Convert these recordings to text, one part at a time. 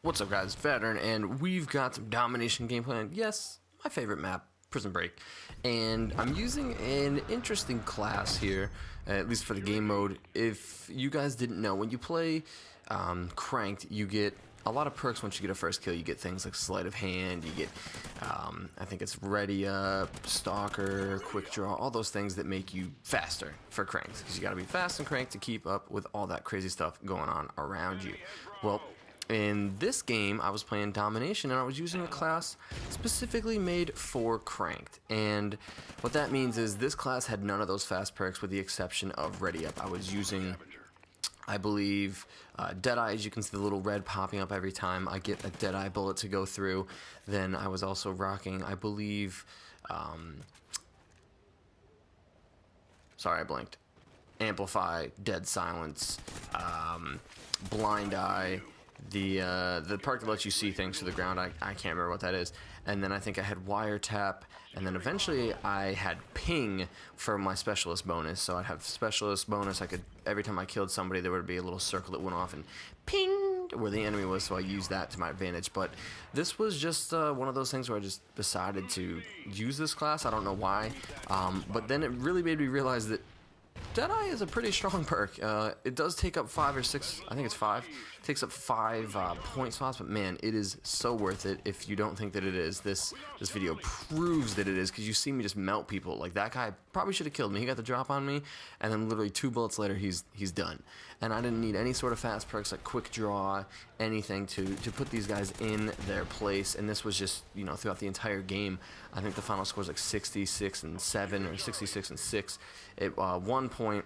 What's up, guys? Veteran, and we've got some domination gameplay, and yes, my favorite map, Prison Break. And I'm using an interesting class here, at least for the game mode. If you guys didn't know, when you play Cranked, you get a lot of perks once you get a first kill. You get things like Sleight of Hand, you get, I think it's Ready Up, Stalker, Quick Draw, all those things that make you faster for Cranked. Because you gotta be fast and Cranked to keep up with all that crazy stuff going on around you. Well, in this game, I was playing Domination, and I was using a class specifically made for Cranked. And what that means is this class had none of those fast perks with the exception of Ready Up. I was using, I believe, Deadeye. As you can see the little red popping up every time I get a Deadeye bullet to go through. Then I was also rocking, I believe, sorry, I blinked. Amplify, Dead Silence, Blind Eye, the perk that lets you see things to the ground. I can't remember what that is. And then I think I had Wiretap, and then eventually I had Ping for my Specialist bonus. So I'd have Specialist bonus. I could, every time I killed somebody, there would be a little circle that went off and ping where the enemy was, so I used that to my advantage. But this was just one of those things where I just decided to use this class. I don't know why, but then it really made me realize that Deadeye is a pretty strong perk. It does take up 5 or 6, I think it's 5. It takes up 5 point slots, but man, it is so worth it. If you don't think that it is, this video proves that it is, because you see me just melt people. Like, that guy probably should have killed me. He got the drop on me, and then literally 2 bullets later, he's done. And I didn't need any sort of fast perks like Quick Draw, anything to put these guys in their place. And this was just, you know, throughout the entire game. I think the final score is like 66-7 or 66-6. At one point,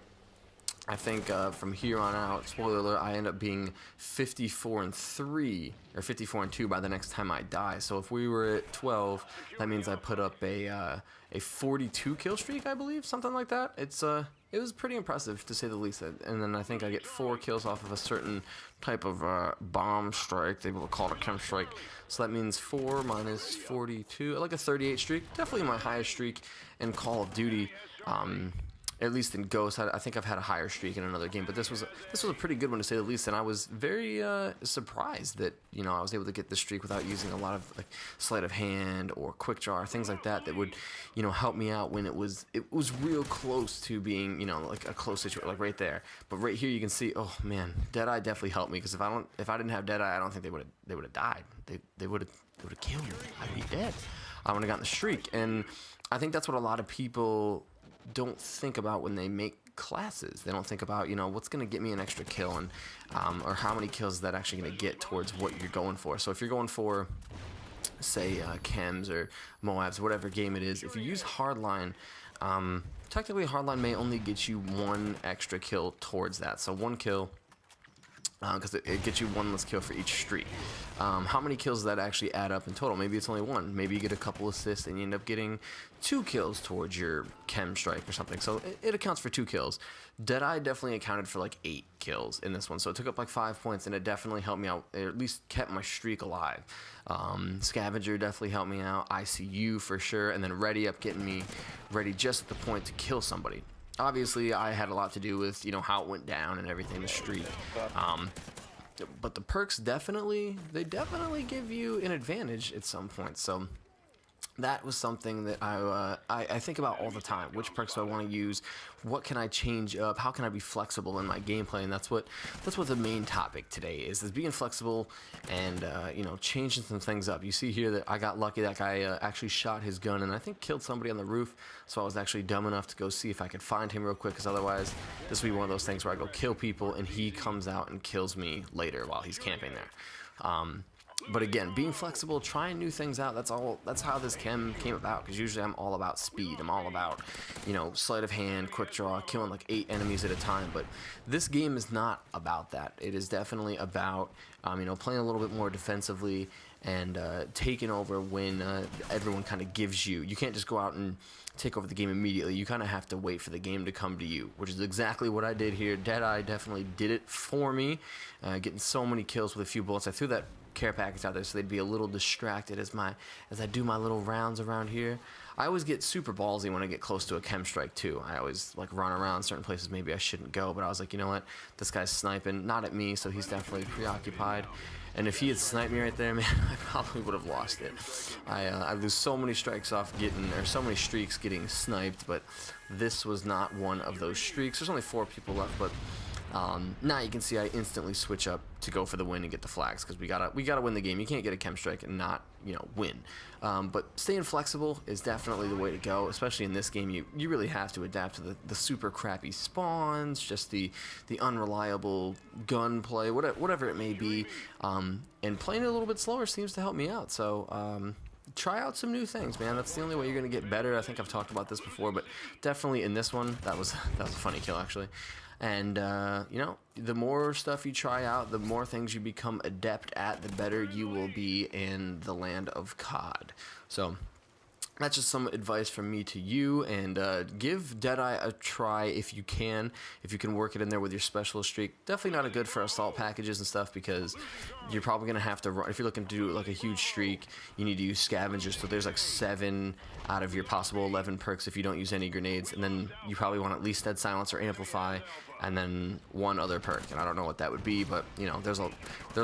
I think from here on out, spoiler alert, I end up being 54-3 or 54-2 by the next time I die. So if we were at 12, that means I put up a 42 kill streak, I believe, something like that. It was pretty impressive, to say the least. And then I think I get 4 kills off of a certain type of bomb strike. They will call it a Killstreak. So that means 4 minus 42, like a 38 streak. Definitely my highest streak in Call of Duty. At least in Ghost, I think I've had a higher streak in another game, but this was a pretty good one, to say the least. And I was very surprised that, you know, I was able to get this streak without using a lot of like Sleight of Hand or Quick Draw or things like that would, you know, help me out when it was real close to being, you know, like a close situation, like right there. But right here you can see, oh man, Deadeye definitely helped me, because if I didn't have Deadeye, I don't think they would have died. They would have killed me. I'd be dead. I would have gotten the streak. And I think that's what a lot of people don't think about when they make classes. They don't think about, you know, what's going to get me an extra kill, and or how many kills is that actually going to get towards what you're going for. So if you're going for, say, Chems or Moabs, whatever game it is, if you use Hardline, technically Hardline may only get you 1 extra kill towards that. So 1 kill, because it gets you 1 less kill for each streak. How many kills does that actually add up in total? Maybe it's only 1. Maybe you get a couple assists and you end up getting 2 kills towards your Chem Strike or something. So it accounts for 2 kills. Deadeye definitely accounted for like 8 kills in this one. So it took up like 5 points, and it definitely helped me out. It at least kept my streak alive. Scavenger definitely helped me out. ICU for sure. And then Ready Up, getting me ready just at the point to kill somebody. Obviously, I had a lot to do with, you know, how it went down and everything, the streak. But the perks definitely give you an advantage at some point. So that was something that I think about all the time. Which perks do I want to use? What can I change up? How can I be flexible in my gameplay? And that's what the main topic today is being flexible and you know, changing some things up. You see here that I got lucky. That guy actually shot his gun and I think killed somebody on the roof. So I was actually dumb enough to go see if I could find him real quick, because otherwise this would be one of those things where I go kill people and he comes out and kills me later while he's camping there. But again, being flexible, trying new things out, that's how this chem came about, because usually I'm all about speed. I'm all about, you know, Sleight of Hand, Quick Draw, killing like 8 enemies at a time. But this game is not about that. It is definitely about, you know, playing a little bit more defensively and taking over when everyone kind of gives you. You can't just go out and take over the game immediately. You kind of have to wait for the game to come to you, which is exactly what I did here. Deadeye definitely did it for me, getting so many kills with a few bullets. I threw that care package out there so they'd be a little distracted as I do my little rounds around here. I always get super ballsy when I get close to a chem strike too. I always like run around certain places maybe I shouldn't go, but I was like, you know what, this guy's sniping, not at me, so he's definitely preoccupied. And if he had sniped me right there, man, I probably would have lost it. I lose so many strikes off getting, or so many streaks getting sniped, but this was not one of those streaks. There's only 4 people left, but now you can see I instantly switch up to go for the win and get the flags, because we gotta win the game. You can't get a chem strike and not, you know, win. But staying flexible is definitely the way to go, especially in this game. You really have to adapt to the super crappy spawns, just the unreliable gunplay, whatever it may be. And playing it a little bit slower seems to help me out. So try out some new things, man. That's the only way you're gonna get better. I think I've talked about this before, but definitely in this one, that was a funny kill actually. And, you know, the more stuff you try out, the more things you become adept at, the better you will be in the land of COD. So that's just some advice from me to you, and give Deadeye a try if you can work it in there with your specialist streak. Definitely not a good for assault packages and stuff, because you're probably going to have to run. If you're looking to do like a huge streak, you need to use scavengers, so there's like 7 out of your possible 11 perks if you don't use any grenades, and then you probably want at least Dead Silence or Amplify, and then 1 other perk, and I don't know what that would be, but you know, there's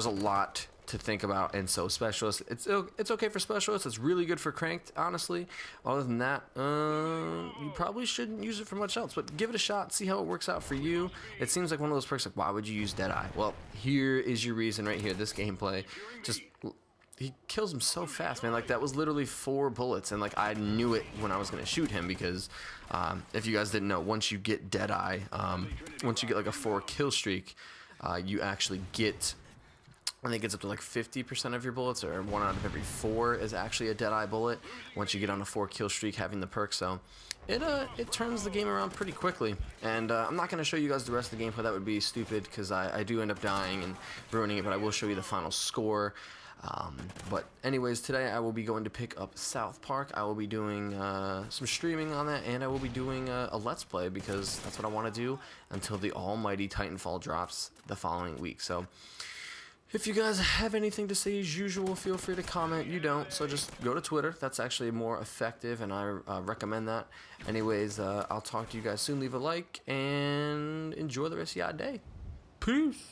a lot to think about. And so specialist, it's okay for specialists. It's really good for cranked, honestly. Other than that, you probably shouldn't use it for much else, but give it a shot, see how it works out for you. It seems like one of those perks, like, why would you use Deadeye? Well, here is your reason right here. This gameplay, just, he kills him so fast, man. Like, that was literally 4 bullets, and like, I knew it when I was gonna shoot him, because if you guys didn't know, once you get Deadeye, once you get like a 4 kill streak, you actually get, I think it's up to like 50% of your bullets, or 1 out of every 4 is actually a Deadeye bullet once you get on a 4 kill streak having the perk. So it turns the game around pretty quickly. And I'm not going to show you guys the rest of the gameplay. That would be stupid, because I do end up dying and ruining it, but I will show you the final score. But anyways, today I will be going to pick up South Park. I will be doing some streaming on that, and I will be doing a Let's Play, because that's what I want to do until the almighty Titanfall drops the following week. So if you guys have anything to say, as usual, feel free to comment. You don't, so just go to Twitter. That's actually more effective, and I recommend that. Anyways, I'll talk to you guys soon. Leave a like, and enjoy the rest of your day. Peace.